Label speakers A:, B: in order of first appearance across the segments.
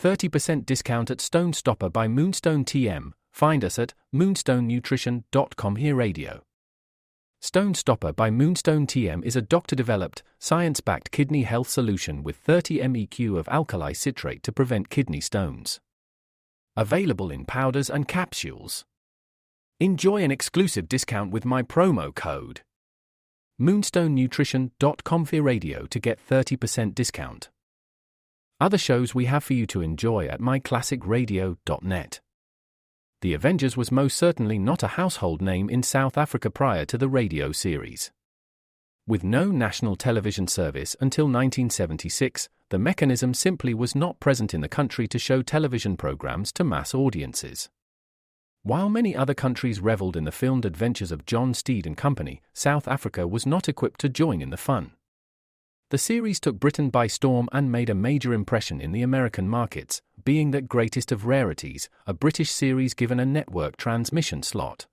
A: 30% discount at Stone Stopper by Moonstone TM. Find us at moonstonenutrition.com. Here Radio. Stone Stopper by Moonstone TM is a doctor-developed, science-backed kidney health solution with 30 MEq of alkali citrate to prevent kidney stones. Available in powders and capsules. Enjoy an exclusive discount with my promo code moonstonenutrition.com. Here Radio to get 30% discount. Other shows we have for you to enjoy at myclassicradio.net. The Avengers was most certainly not a household name in South Africa prior to the radio series. With no national television service until 1976, the mechanism simply was not present in the country to show television programs to mass audiences. While many other countries reveled in the filmed adventures of John Steed and Company, South Africa was not equipped to join in the fun. The series took Britain by storm and made a major impression in the American markets, being the greatest of rarities, a British series given a network transmission slot.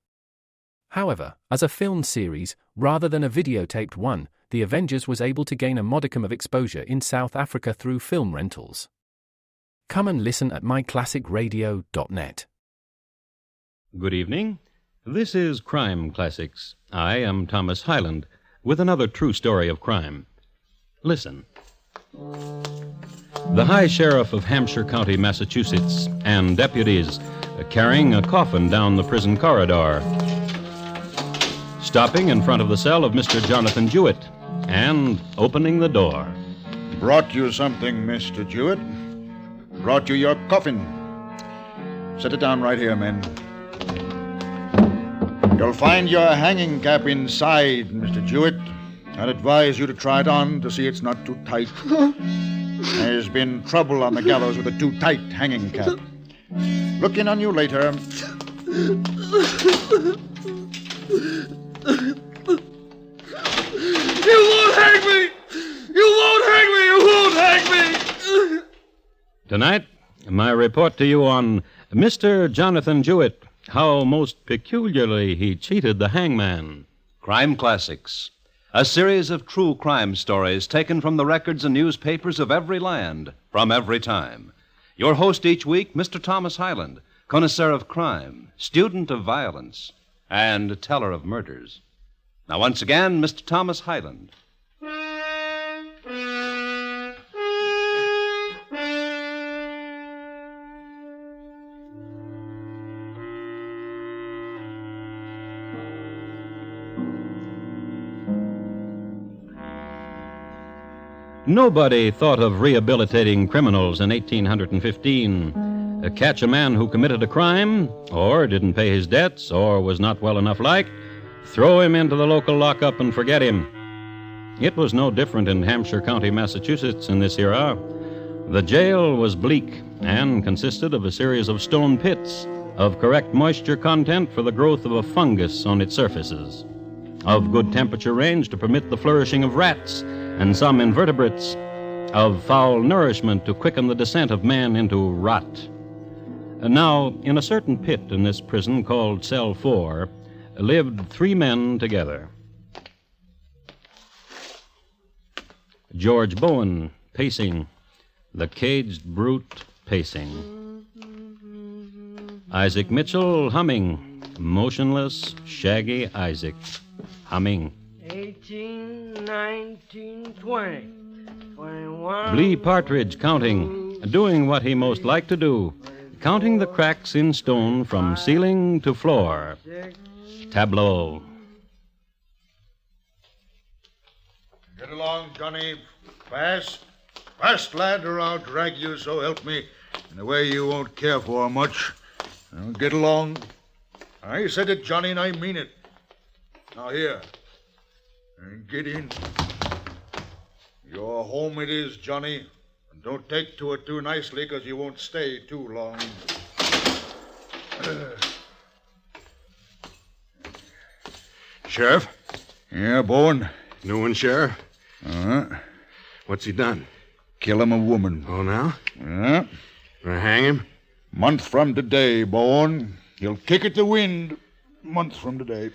A: However, as a film series, rather than a videotaped one, The Avengers was able to gain a modicum of exposure in South Africa through film rentals. Come and listen at myclassicradio.net.
B: Good evening. This is Crime Classics. I am Thomas Hyland, with another true story of crime. Listen. The High Sheriff of Hampshire County, Massachusetts, and deputies carrying a coffin down the prison corridor, stopping in front of the cell of Mr. Jonathon Jewett and opening the door.
C: Brought you something, Mr. Jewett. Brought you your coffin. Set it down right here, men. You'll find your hanging cap inside, Mr. Jewett. I'd advise you to try it on to see it's not too tight. There's been trouble on the gallows with a too tight hanging cap. Look in on you later.
D: You won't hang me! You won't hang me! You won't hang me!
B: Tonight, my report to you on Mr. Jonathon Jewett, how most peculiarly he cheated the hangman.
E: Crime Classics, a series of true crime stories taken from the records and newspapers of every land, from every time. Your host each week, Mr. Thomas Hyland, connoisseur of crime, student of violence, and teller of murders. Now, once again, Mr. Thomas Hyland.
B: Nobody thought of rehabilitating criminals in 1815. Catch a man who committed a crime, or didn't pay his debts, or was not well enough liked, throw him into the local lockup and forget him. It was no different in Hampshire County, Massachusetts in this era. The jail was bleak and consisted of a series of stone pits of correct moisture content for the growth of a fungus on its surfaces, of good temperature range to permit the flourishing of rats and some invertebrates, of foul nourishment to quicken the descent of man into rot. Now, in a certain pit in this prison called Cell 4, lived three men together. George Bowen, pacing, the caged brute pacing. Isaac Mitchell, humming, motionless, shaggy Isaac, humming.
F: 18, 19, 20, 21.
B: Lee Partridge, counting, doing what he most liked to do, counting the cracks in stone from ceiling to floor. Tableau.
C: Get along, Johnny. Fast. Fast, lad, or I'll drag you, so help me, in a way you won't care for much. Now, get along. I said it, Johnny, and I mean it. Now, here. Get in. Your home it is, Johnny. And don't take to it too nicely, because you won't stay too long.
G: Sheriff?
C: Yeah, Bowen?
G: New one, Sheriff?
C: Uh-huh.
G: What's he done?
C: Kill him a woman.
G: Oh, now?
C: Yeah.
G: Gonna hang him?
C: Month from today, Bowen. He'll kick at the wind. Month from today.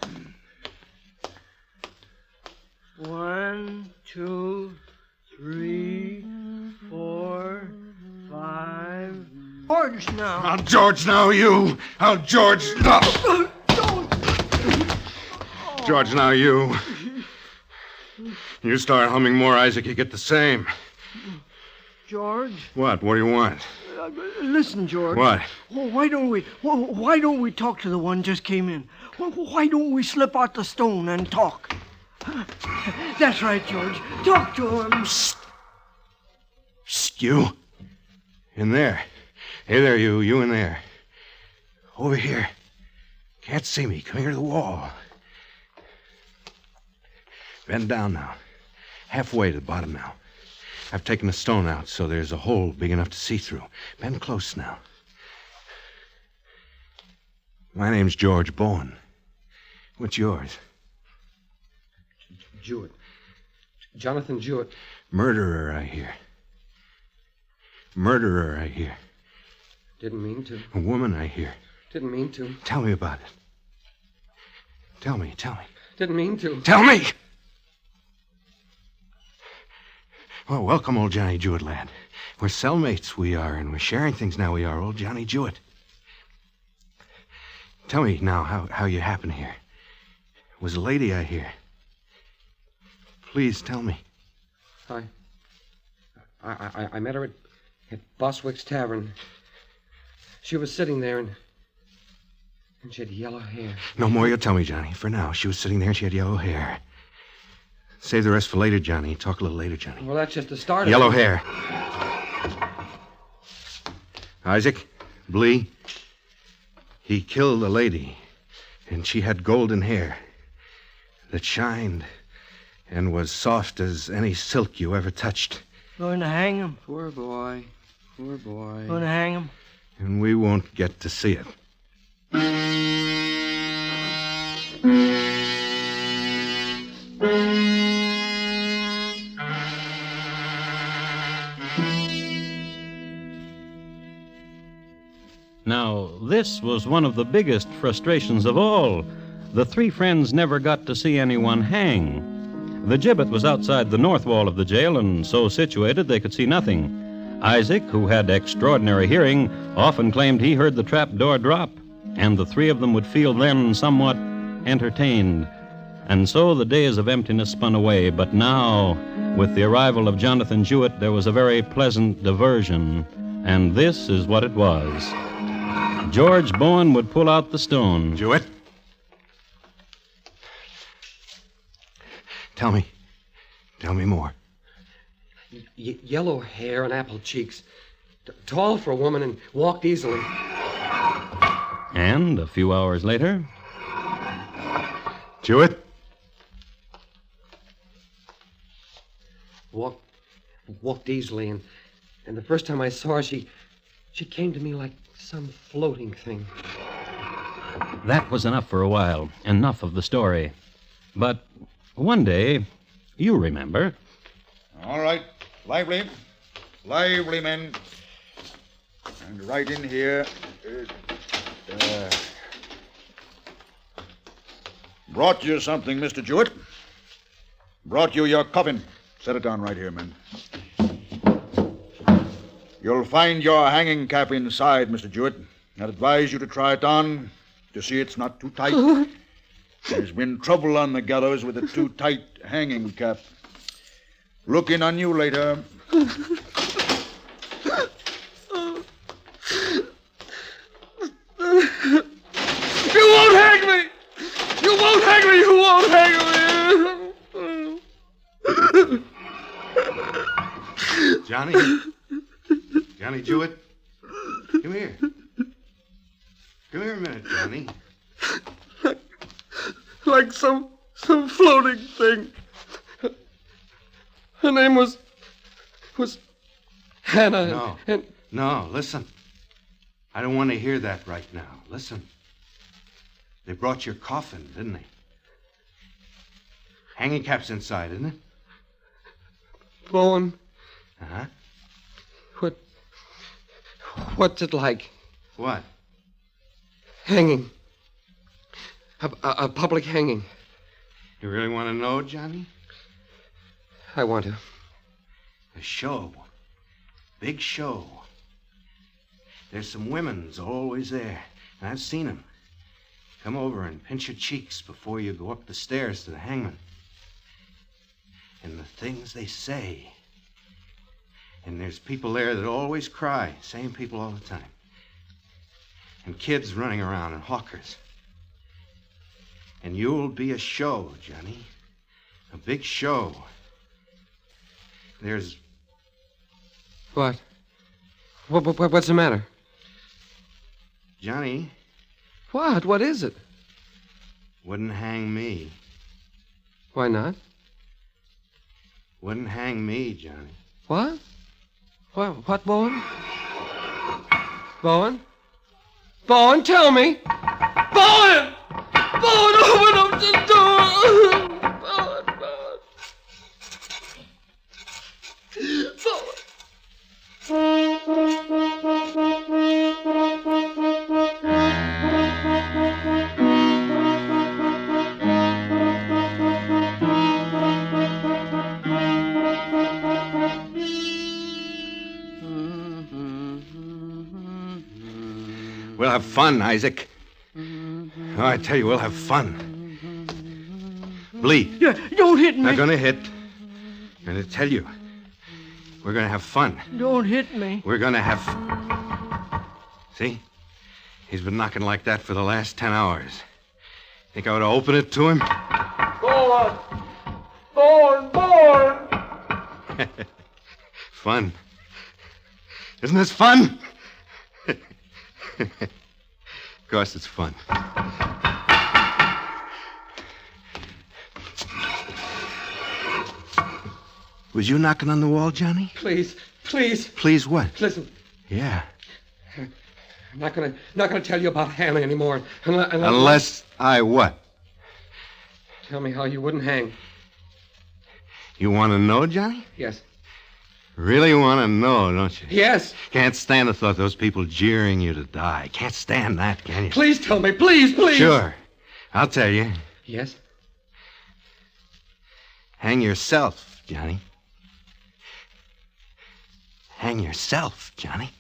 F: 1, 2, 3, 4, 5, George now.
G: I'll George now, you. I'll George now. George now, you. You start humming more, Isaac, you get the same.
F: George?
G: What? What do you want?
F: Listen, George.
G: What?
F: Why don't we talk to the one just came in? Why don't we slip out the stone and talk? That's right, George. Talk to him.
G: Psst, you. In there. Hey there, you. You in there. Over here. Can't see me. Come here to the wall. Bend down now. Halfway to the bottom now. I've taken the stone out so there's a hole big enough to see through. Bend close now. My name's George Bowen. What's yours?
H: Jewett. Jonathon Jewett.
G: Murderer, I hear. Murderer, I hear.
H: Didn't mean to.
G: A woman, I hear.
H: Didn't mean to.
G: Tell me about it. Tell me.
H: Didn't mean to.
G: Tell me! Well, welcome, old Johnny Jewett, lad. We're cellmates, we are, and we're sharing things now, we are, old Johnny Jewett. Tell me now how you happened here. It was a lady, I hear. Please tell me.
H: I met her at Boswick's Tavern. She was sitting there and she had yellow hair.
G: No more you'll tell me, Johnny. For now, she was sitting there and she had yellow hair. Save the rest for later, Johnny. Talk a little later, Johnny.
H: Well, that's just the start of
G: Yellow
H: it.
G: hair. Isaac, Blee, he killed a lady, and she had golden hair that shined and was soft as any silk you ever touched.
F: Going to hang him.
H: Poor boy. Poor boy.
F: Going to hang him.
G: And we won't get to see it.
B: Now, this was one of the biggest frustrations of all. The three friends never got to see anyone hang. The gibbet was outside the north wall of the jail, and so situated they could see nothing. Isaac, who had extraordinary hearing, often claimed he heard the trap door drop, and the three of them would feel then somewhat entertained. And so the days of emptiness spun away, but now, with the arrival of Jonathon Jewett, there was a very pleasant diversion, and this is what it was. George Bowen would pull out the stone.
G: Jewett? Tell me. Tell me more.
H: Yellow hair and apple cheeks. Tall for a woman and walked easily.
B: And a few hours later...
G: Jewett?
H: Walked easily, and the first time I saw her, she came to me like some floating thing.
B: That was enough for a while. Enough of the story. But one day, you remember...
C: All right. Lively. Lively, men. And right in here. Brought you something, Mr. Jewett. Brought you your coffin. Set it down right here, men. You'll find your hanging cap inside, Mr. Jewett. I'd advise you to try it on to see it's not too tight. There's been trouble on the gallows with a too tight hanging cap. Look in on you later.
D: You won't hang me! You won't hang me! You won't hang me!
G: Johnny? Johnny Jewett? Come here. Come here a minute, Johnny.
D: Like some floating thing. Her name was Hannah.
G: No.
D: And
G: No, listen. I don't want to hear that right now. Listen. They brought your coffin, didn't they? Hanging cap's inside, isn't it?
H: Bowen,
G: Uh-huh.
H: what's it like?
G: What?
H: Hanging. A public hanging.
G: You really want to know, Johnny?
H: I want to.
G: A show. Big show. There's some women's always there, and I've seen 'em. Come over and pinch your cheeks before you go up the stairs to the hangman. And the things they say. And there's people there that always cry, same people all the time. And kids running around and hawkers. And you'll be a show, Johnny. A big show. There's...
H: What? What's the matter?
G: Johnny
H: What? What is it?
G: wouldn't hang me.
H: Why not?
G: Wouldn't hang me, Johnny.
H: What? What, Bowen? Bowen? Bowen, tell me! Bowen! Bowen, open up the door! Bowen, Bowen.
G: We'll have fun, Isaac. Oh, I tell you, we'll have fun. Blee.
F: Yeah, don't hit me.
G: Not gonna hit. I'm gonna tell you. We're gonna have fun.
F: Don't hit me.
G: We're gonna have... See? He's been knocking like that for the last 10 hours. Think I ought to open it to him?
D: Bowen! Bowen! Bowen!
G: Fun. Isn't this fun? Of course it's fun. Was you knocking on the wall, Johnny?
H: Please, please.
G: Please what?
H: Listen,
G: Yeah.
H: I'm not gonna tell you about Hanley anymore.
G: Unless I what?
H: Tell me how you wouldn't hang.
G: You want to know, Johnny?
H: Yes.
G: Really want to know, don't you?
H: Yes.
G: Can't stand the thought of those people jeering you to die. Can't stand that, can you?
H: Please tell me. Please, please.
G: Sure. I'll tell you.
H: Yes?
G: Hang yourself, Johnny. Hang yourself, Johnny.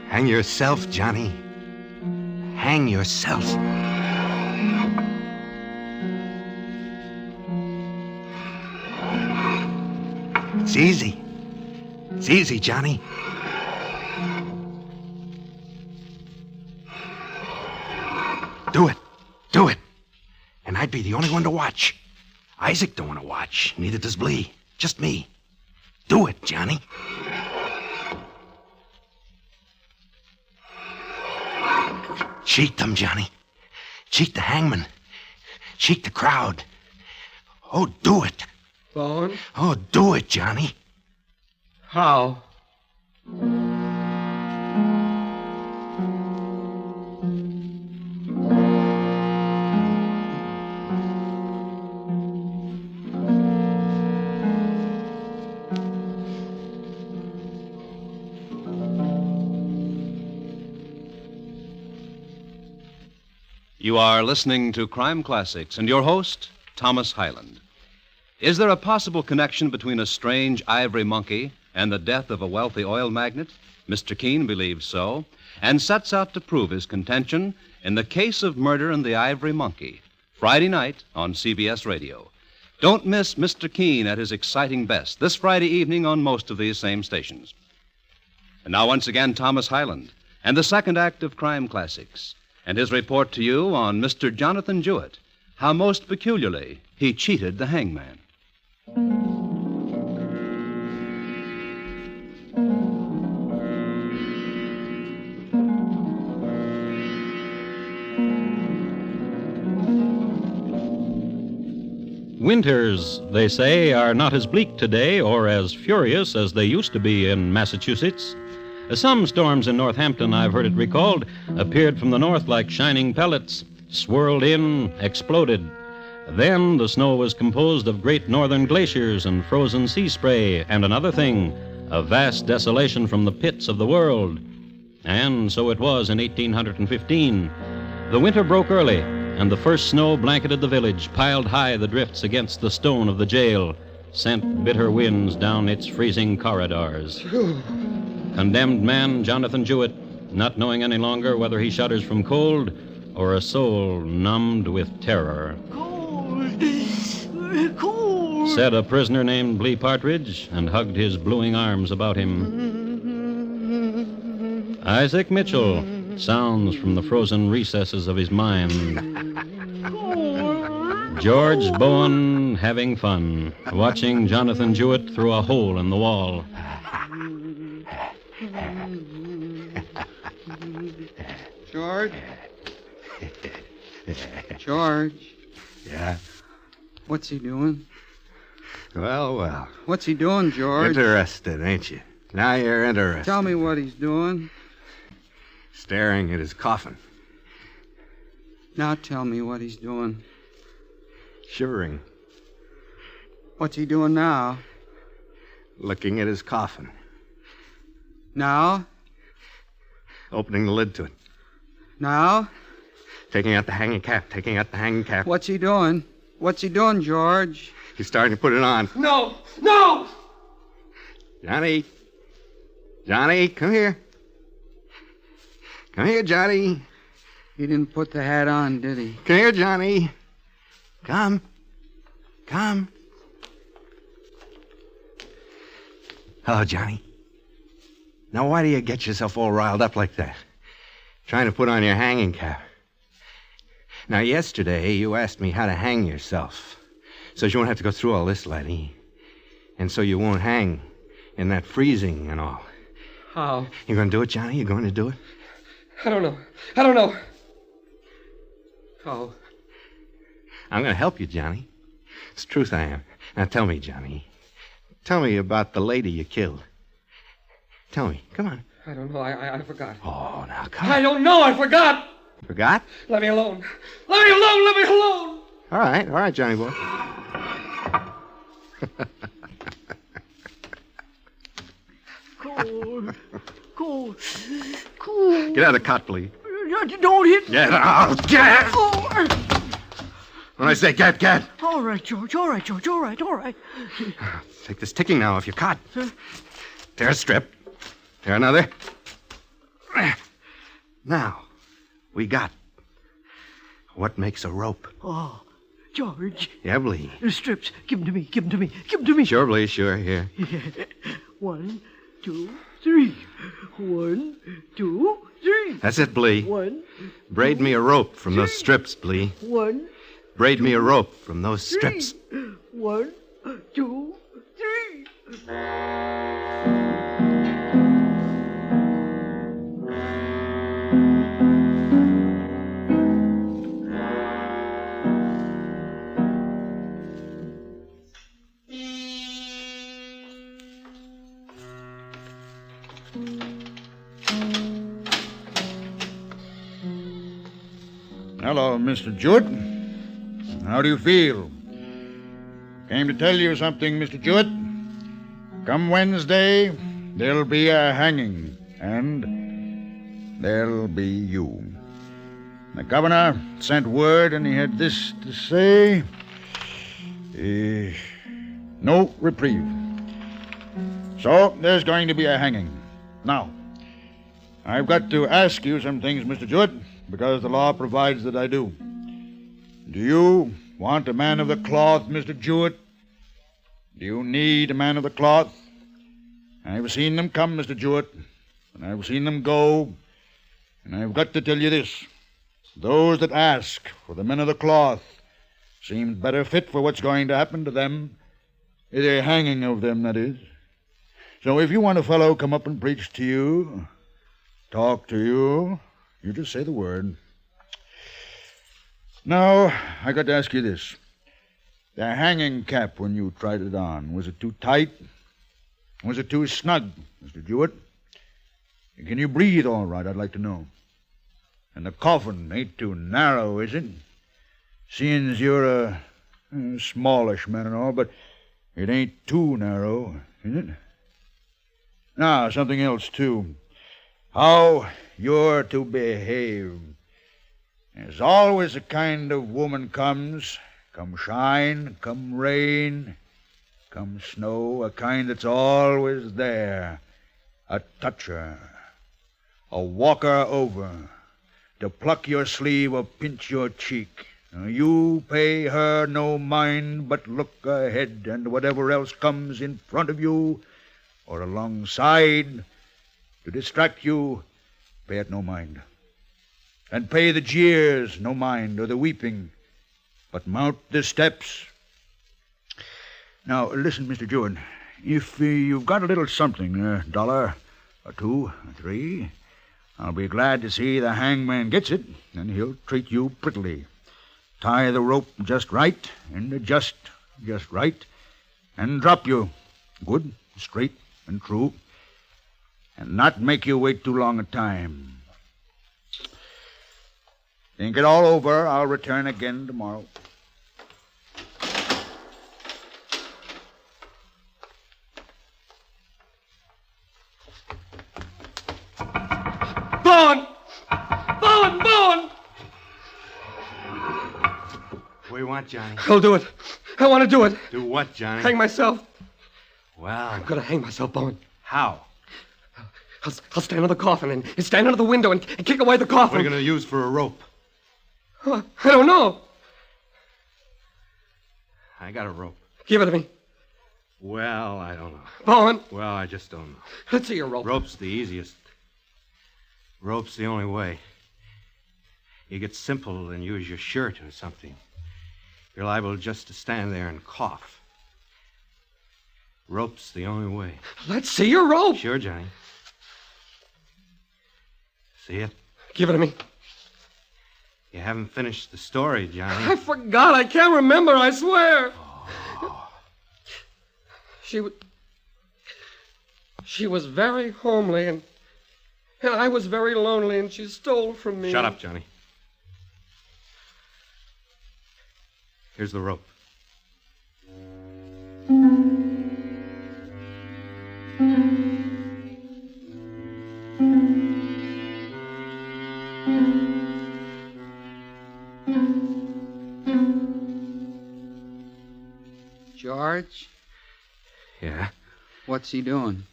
G: Hang yourself, Johnny. Hang yourself. It's easy. It's easy, Johnny. Do it. Do it. And I'd be the only one to watch. Isaac don't want to watch. Neither does Blee. Just me. Do it, Johnny. Cheat them, Johnny. Cheat the hangman. Cheat the crowd. Oh, do it.
H: Bowen?
G: Oh, do it, Johnny.
H: How?
E: You are listening to Crime Classics and your host, Thomas Hyland. Is there a possible connection between a strange ivory monkey and the death of a wealthy oil magnate? Mr. Keene believes so, and sets out to prove his contention in The Case of Murder and the Ivory Monkey, Friday night on CBS Radio. Don't miss Mr. Keene at his exciting best this Friday evening on most of these same stations. And now, once again, Thomas Hyland and the second act of Crime Classics, and his report to you on Mr. Jonathon Jewett, how most peculiarly he cheated the hangman.
B: Winters, they say, are not as bleak today or as furious as they used to be in Massachusetts. Some storms in Northampton, I've heard it recalled, appeared from the north like shining pellets, swirled in, exploded. Then the snow was composed of great northern glaciers and frozen sea spray, and another thing, a vast desolation from the pits of the world. And so it was in 1815. The winter broke early, and the first snow blanketed the village, piled high the drifts against the stone of the jail, sent bitter winds down its freezing corridors. Condemned man Jonathon Jewett, not knowing any longer whether he shudders from cold or a soul numbed with terror.
F: Cold.
B: Said a prisoner named Blee Partridge and hugged his bluing arms about him. Isaac Mitchell sounds from the frozen recesses of his mind. George Bowen having fun, watching Jonathon Jewett through a hole in the wall.
I: George? George?
G: Yeah?
I: What's he doing?
G: Well.
I: What's he doing, George?
G: Interested, ain't you? Now you're interested.
I: Tell me what he's doing.
G: Staring at his coffin.
I: Now tell me what he's doing.
G: Shivering.
I: What's he doing now?
G: Looking at his coffin.
I: Now?
G: Opening the lid to it.
I: Now?
G: Taking out the hanging cap. Taking out the hanging cap.
I: What's he doing? What's he doing, George?
G: He's starting to put it on.
H: No! No!
G: Johnny. Johnny, come here. Come here, Johnny.
I: He didn't put the hat on, did he?
G: Come here, Johnny. Come. Come. Hello, Johnny. Now, why do you get yourself all riled up like that? Trying to put on your hanging cap. Now, yesterday, you asked me how to hang yourself. So you won't have to go through all this, laddie. And so you won't hang in that freezing and all.
H: How?
G: You going to do it, Johnny? You going to do it?
H: I don't know. I don't know. How?
G: I'm going to help you, Johnny. It's the truth I am. Now, tell me, Johnny. Tell me about the lady you killed. Tell me. Come on.
H: I don't know. I forgot.
G: Oh, now, come
H: I
G: on.
H: don't know. I forgot.
G: Forgot?
H: Let me alone. Let me alone. Let me alone.
G: All right, Johnny boy.
F: Cold.
G: Get out of the cot, please.
F: Don't hit me.
G: Get out. Get!
F: Oh.
G: When I say get.
F: All right, George. All right.
G: Take this ticking now off your cot. Tear a strip. Tear another. Now, we got what makes a rope.
F: Oh, George.
G: Yeah, Blee.
F: The strips. Give them to me.
G: Sure, Blee, sure. Here.
F: 1, 2, 3. 1, 2, 3.
G: That's it, Blee.
F: 1.
G: Braid me a rope from those strips, Blee.
F: 1.
G: Braid me a rope from those strips.
F: 1, 2, 3.
C: Hello, Mr. Jewett. How do you feel? Came to tell you something, Mr. Jewett. Come Wednesday, there'll be a hanging, and there'll be you. The governor sent word, and he had this to say. No reprieve. So, there's going to be a hanging. Now, I've got to ask you some things, Mr. Jewett, because the law provides that I do. Do you want a man of the cloth, Mr. Jewett? Do you need a man of the cloth? I've seen them come, Mr. Jewett, and I've seen them go, and I've got to tell you this. Those that ask for the men of the cloth seem better fit for what's going to happen to them. The hanging of them, that is. So if you want a fellow come up and preach to you, talk to you, you just say the word. Now, I got to ask you this. The hanging cap, when you tried it on, was it too tight? Was it too snug, Mr. Jewett? Can you breathe all right, I'd like to know. And the coffin ain't too narrow, is it? Seeing as you're a smallish man and all, but it ain't too narrow, is it? Now, something else, too. How you're to behave. There's always a kind of woman comes, come shine, come rain, come snow, a kind that's always there, a toucher, a walker over, to pluck your sleeve or pinch your cheek. You pay her no mind, but look ahead, and whatever else comes in front of you or alongside to distract you, pay it no mind. And pay the jeers no mind, or the weeping, but mount the steps. Now, listen, Mr. Jewett, if you've got a little something, a $1 or $2 or $3, I'll be glad to see the hangman gets it, and he'll treat you prettily. Tie the rope just right, and adjust just right, and drop you good, straight, and true, and not make you wait too long a time. Think it all over. I'll return again tomorrow.
H: Bowen! Bowen! Bowen!
G: What do you want, Johnny?
H: I'll do it. I want to do it.
G: Do what, Johnny?
H: Hang myself.
G: Well,
H: I'm going to hang myself, Bowen.
G: how?
H: I'll stand on the coffin and stand under the window and kick away the coffin.
G: What are you going to use for a rope?
H: I don't know.
G: I got a rope.
H: Give it to me.
G: Well, I don't know.
H: Bowen,
G: Well, I just don't know.
H: let's see your rope.
G: Rope's the easiest. Rope's the only way. You get simple and use your shirt or something. You're liable just to stand there and cough. Rope's the only way.
H: Let's see your rope.
G: Sure, Johnny. See it?
H: Give it to me.
G: You haven't finished the story, Johnny.
H: I forgot. I can't remember, I swear.
G: Oh.
H: She was very homely, and I was very lonely, and she stole from me.
G: Shut up, Johnny. Here's the rope.
I: George,
G: Yeah?
I: what's he doing?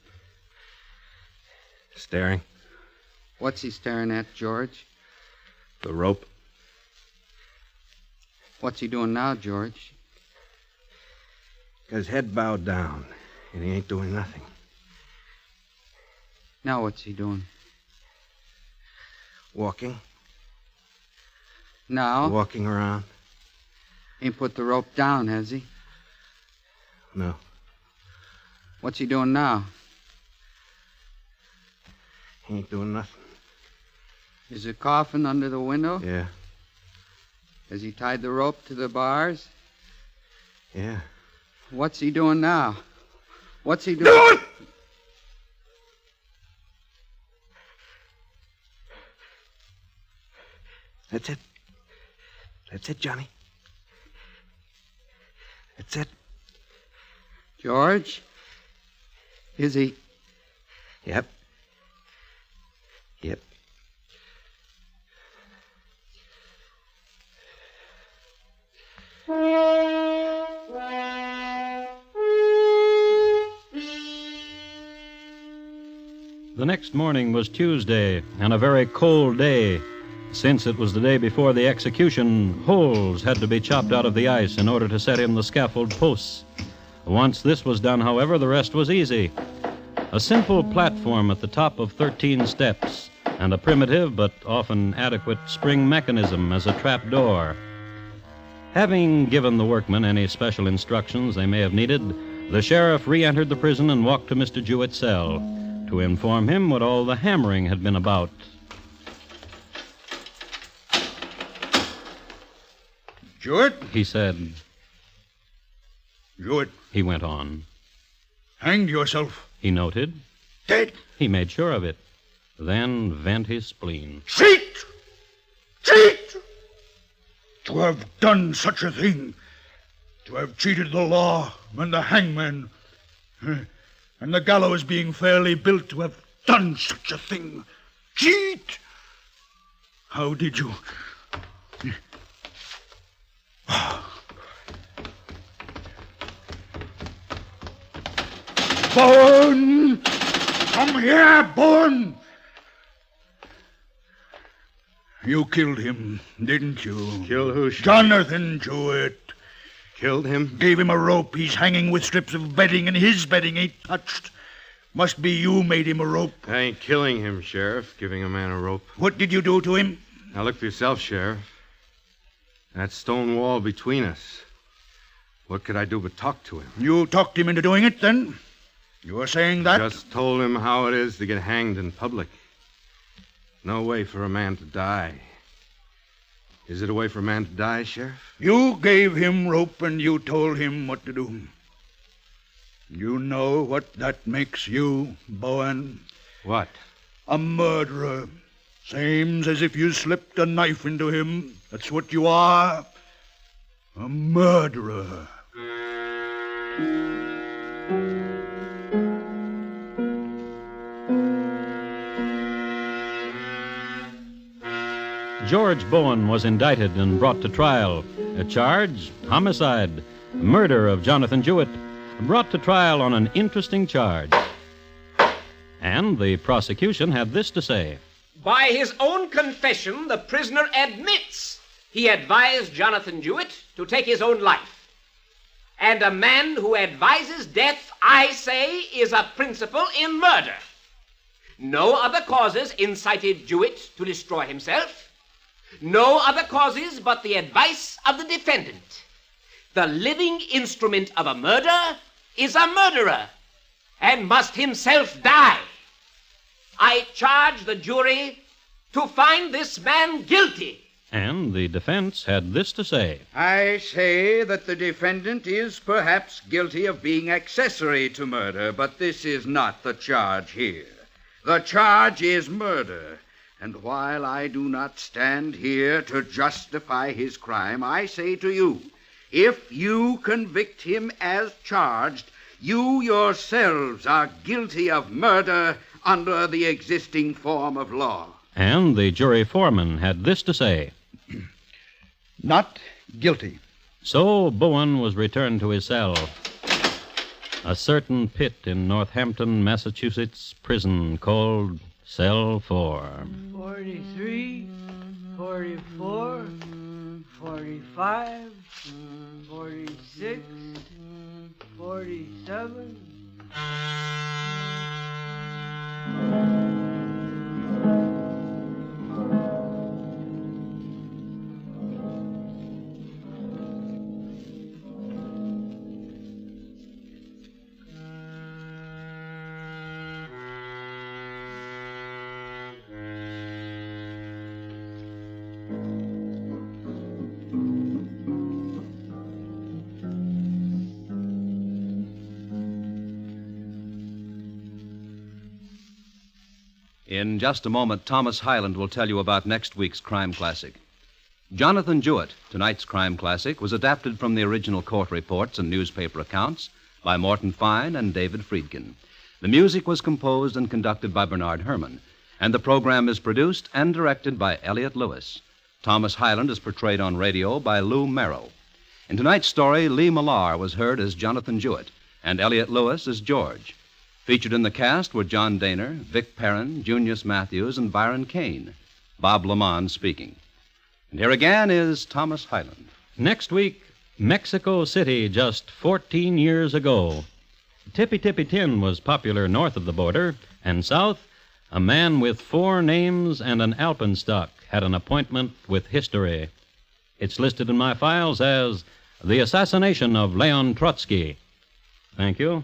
G: Staring.
I: What's he staring at, George?
G: The rope.
I: What's he doing now, George?
G: Got his head bowed down, and he ain't doing nothing.
I: Now what's he doing?
G: Walking.
I: Now?
G: Walking around.
I: Ain't put the rope down, has he?
G: No.
I: What's he doing now?
G: He ain't doing nothing.
I: Is the coffin under the window?
G: Yeah.
I: Has he tied the rope to the bars?
G: Yeah.
I: What's he doing now? What's he doing?
G: Do it! That's it. That's it, Johnny. That's it.
I: George? Is he?
G: Yep. Yep.
B: The next morning was Tuesday, and a very cold day. Since it was the day before the execution, holes had to be chopped out of the ice in order to set in the scaffold posts. Once this was done, however, the rest was easy. A simple platform at the top of 13 steps, and a primitive but often adequate spring mechanism as a trap door. Having given the workmen any special instructions they may have needed, the sheriff re-entered the prison and walked to Mr. Jewett's cell to inform him what all the hammering had been about.
C: Jewett?
B: He said,
C: Jewett,
B: he went on.
C: hanged yourself.
B: He noted.
C: Dead.
B: He made sure of it. Then vent his spleen.
C: Cheat! Cheat! To have done such a thing. To have cheated the law and the hangman. And the gallows being fairly built, to have done such a thing. Cheat! How did you? Bowen! Come here, Bowen! You killed him, didn't you?
G: Kill who, Sheriff?
C: Jonathon Jewett.
G: Killed him?
C: Gave him a rope. He's hanging with strips of bedding, and his bedding ain't touched. Must be you made him a rope.
G: I ain't killing him, Sheriff. Giving a man a rope.
C: What did you do to him?
G: Now look for yourself, Sheriff. That stone wall between us. What could I do but talk to him?
C: You talked him into doing it, then? You were saying that?
G: Just told him how it is to get hanged in public. No way for a man to die. Is it a way for a man to die, Sheriff?
C: You gave him rope and you told him what to do. You know what that makes you, Bowen?
G: What?
C: A murderer. Same's as if you slipped a knife into him. That's what you are. A murderer.
B: George Bowen was indicted and brought to trial. A charge, homicide, murder of Jonathon Jewett, brought to trial on an interesting charge. And the prosecution had this to say.
J: By his own confession, the prisoner admits he advised Jonathon Jewett to take his own life. And a man who advises death, I say, is a principal in murder. No other causes incited Jewett to destroy himself. No other causes but the advice of the defendant. The living instrument of a murder is a murderer and must himself die. I charge the jury to find this man guilty.
B: And the defense had this to say.
I: I say that the defendant is perhaps guilty of being accessory to murder, but this is not the charge here. The charge is murder. And while I do not stand here to justify his crime, I say to you, if you convict him as charged, you yourselves are guilty of murder under the existing form of law.
B: And the jury foreman had this to say.
C: Not guilty.
B: So Bowen was returned to his cell. A certain pit in Northampton, Massachusetts prison called Cell 4.
F: 43, 44, 45, 46, 47.
E: In just a moment, Thomas Hyland will tell you about next week's crime classic. Jonathon Jewett, tonight's crime classic, was adapted from the original court reports and newspaper accounts by Morton Fine and David Friedkin. The music was composed and conducted by Bernard Herrmann, and the program is produced and directed by Elliott Lewis. Thomas Hyland is portrayed on radio by Lou Merrill. In tonight's story, Lee Millar was heard as Jonathon Jewett, and Elliott Lewis as George. Featured in the cast were John Daner, Vic Perrin, Junius Matthews, and Byron Kane. Bob Lamont speaking. And here again is Thomas Hyland.
B: Next week, Mexico City just 14 years ago. Tippy Tippy Tin was popular north of the border, and south, a man with 4 names and an alpenstock had an appointment with history. It's listed in my files as The Assassination of Leon Trotsky. Thank you.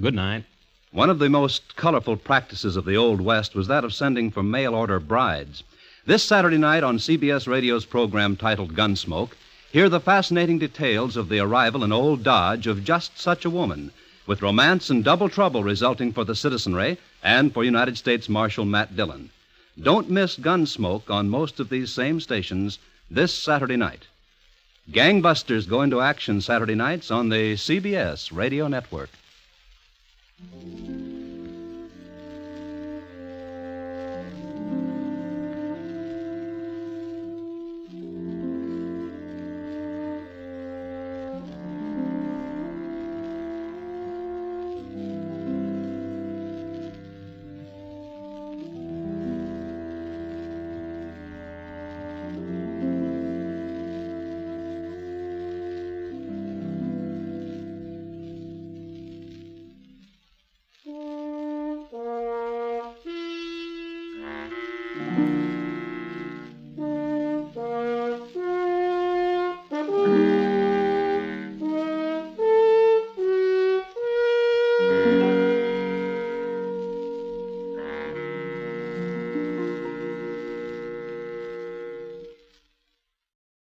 B: Good night.
E: One of the most colorful practices of the Old West was that of sending for mail-order brides. This Saturday night on CBS Radio's program titled Gunsmoke, hear the fascinating details of the arrival in Old Dodge of just such a woman, with romance and double trouble resulting for the citizenry and for United States Marshal Matt Dillon. Don't miss Gunsmoke on most of these same stations this Saturday night. Gangbusters go into action Saturday nights on the CBS Radio Network.